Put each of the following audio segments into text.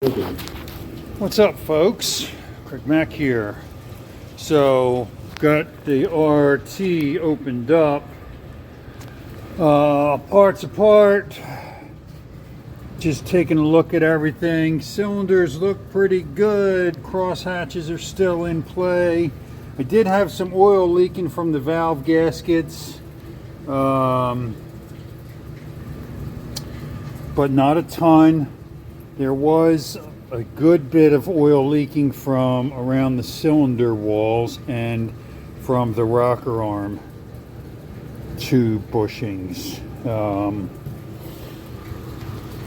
What's up, folks? Craig Mack here. So, got the RT opened up, parts apart, just taking a look at everything. Cylinders look pretty good, cross hatches are still in play. I did have some oil leaking from the valve gaskets, but not a ton. There was a good bit of oil leaking from around the cylinder walls and from the rocker arm tube bushings.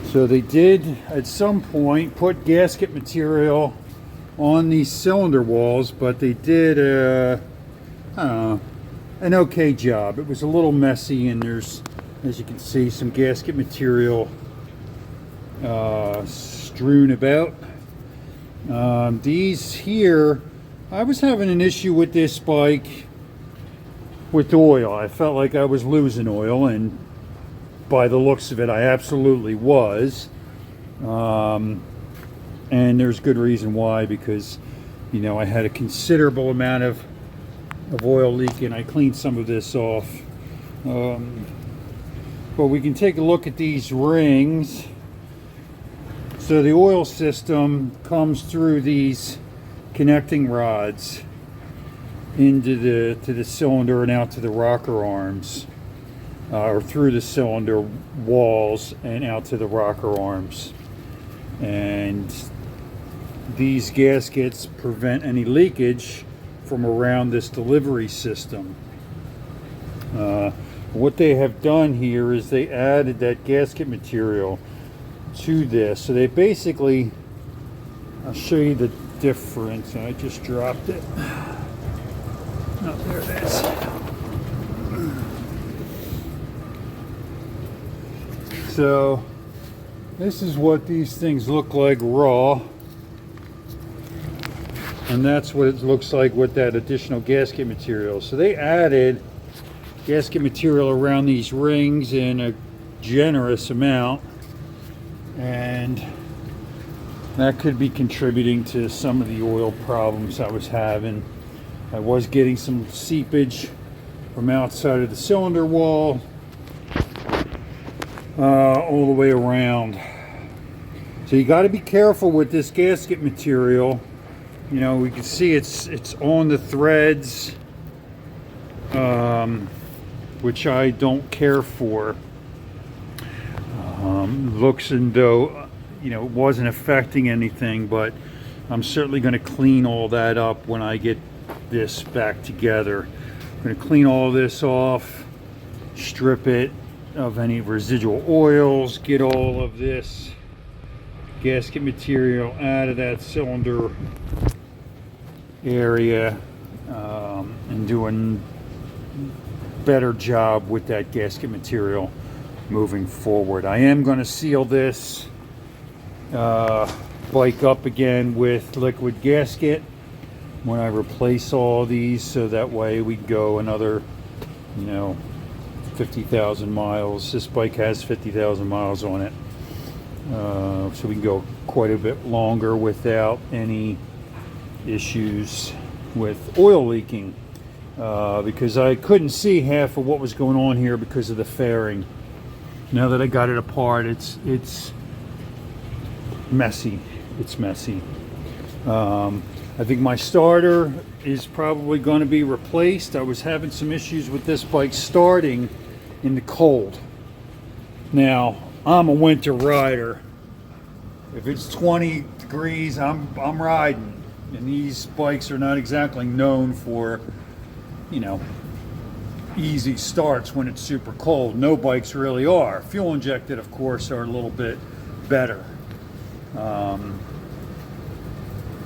So they did at some point put gasket material on these cylinder walls, but they did an okay job. It was a little messy, and there's, as you can see, some gasket material strewn about. These here, I was having an issue with this bike with oil. I felt like I was losing oil, and by the looks of it, I absolutely was. And there's good reason why, because you know I had a considerable amount of oil leaking. I cleaned some of this off, but we can take a look at these rings. So the oil system comes through these connecting rods into the cylinder and out to the rocker arms, or through the cylinder walls and out to the rocker arms. And these gaskets prevent any leakage from around this delivery system. What they have done here is they added that gasket material to this. So they basically, I'll show you the difference. I just dropped it. Oh, there it is. So this is what these things look like raw, and that's what it looks like with that additional gasket material. So they added gasket material around these rings in a generous amount, and that could be contributing to some of the oil problems I was having. I was getting some seepage from outside of the cylinder wall all the way around. So you got to be careful with this gasket material. You know, we can see it's on the threads, which I don't care for. Looks as though, you know, it wasn't affecting anything, but I'm certainly going to clean all that up when I get this back together. I'm going to clean all this off, strip it of any residual oils, get all of this gasket material out of that cylinder area, and do a better job with that gasket material moving forward. I am going to seal this bike up again with liquid gasket when I replace all these, so that way we go another, you know, 50,000 miles. This bike has 50,000 miles on it, so we can go quite a bit longer without any issues with oil leaking, because I couldn't see half of what was going on here because of the fairing. Now that I got it apart, it's messy. It's messy. I think my starter is probably going to be replaced. I was having some issues with this bike starting in the cold. Now, I'm a winter rider. If it's 20 degrees, I'm riding. And these bikes are not exactly known for, you know, easy starts when it's super cold. No bikes really are. Fuel injected, of course, are a little bit better.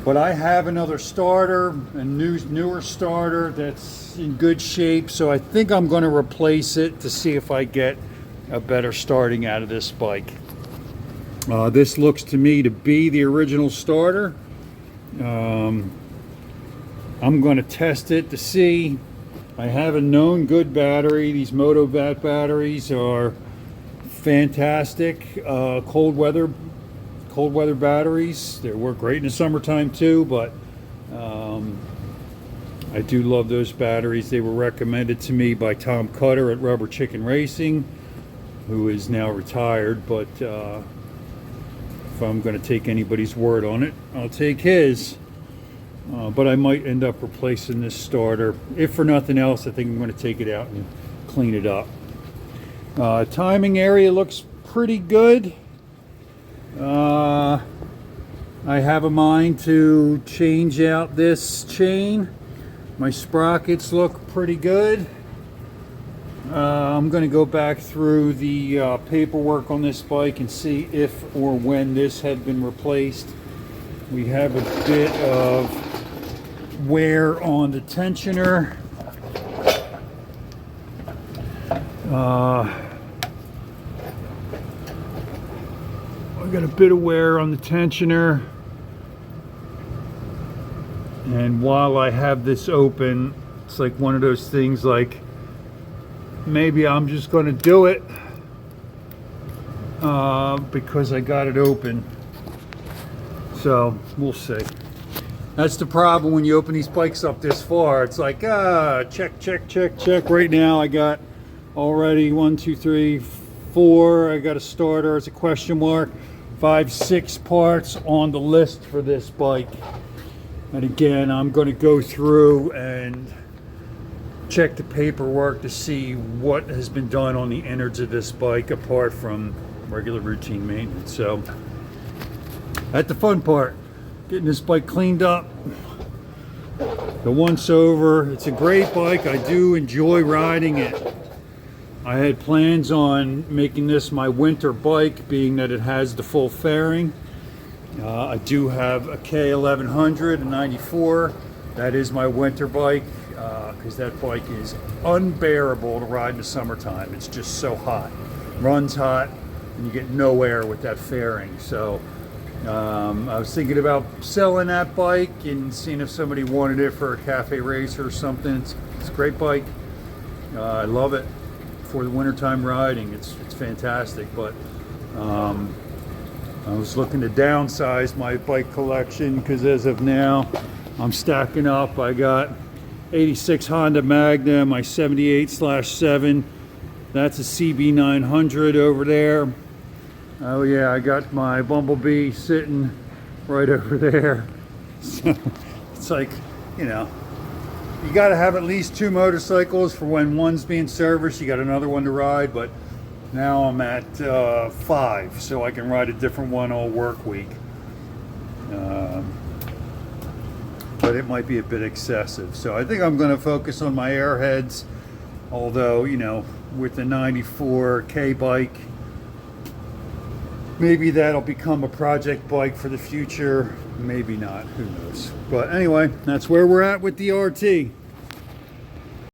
But I have another starter, a newer starter that's in good shape, so I think I'm going to replace it to see if I get a better starting out of this bike. This looks to me to be the original starter. I'm going to test it to see. I have a known good battery. These MotoVat batteries are fantastic. Cold weather cold weather batteries. They work great in the summertime too, but I do love those batteries. They were recommended to me by Tom Cutter at Rubber Chicken Racing, who is now retired, but if I'm going to take anybody's word on it, I'll take his. But I might end up replacing this starter. If for nothing else, I think I'm going to take it out and clean it up. Timing area looks pretty good. I have a mind to change out this chain. My sprockets look pretty good. I'm going to go back through the paperwork on this bike and see if or when this had been replaced. We have a bit of wear on the tensioner. I got a bit of wear on the tensioner. And while I have this open, it's like one of those things like, maybe I'm just going to do it because I got it open. So we'll see. That's the problem when you open these bikes up this far. It's like, check, check, check, check. Right now I got already 1, 2, 3, 4. I got a starter as a question mark. 5, 6 parts on the list for this bike. And again, I'm going to go through and check the paperwork to see what has been done on the innards of this bike apart from regular routine maintenance. So that's the fun part, getting this bike cleaned up. The once over, it's a great bike. I do enjoy riding it. I had plans on making this my winter bike, being that it has the full fairing. I do have a K1100 in '94. That is my winter bike because that bike is unbearable to ride in the summertime. It's just so hot, runs hot, and you get no air with that fairing. So I was thinking about selling that bike and seeing if somebody wanted it for a cafe racer or something. It's a great bike. I love it for the wintertime riding. It's fantastic, but I was looking to downsize my bike collection because as of now I'm stacking up. I got 86 Honda Magna, my 78/7. That's a CB900 over there. Oh yeah, I got my Bumblebee sitting right over there. So it's like, you know, you got to have at least 2 motorcycles for when one's being serviced, you got another one to ride, but now I'm at 5, so I can ride a different one all work week. But it might be a bit excessive. So I think I'm going to focus on my airheads, although, you know, with the 94K bike, maybe that'll become a project bike for the future. Maybe not, who knows. But anyway, that's where we're at with the RT.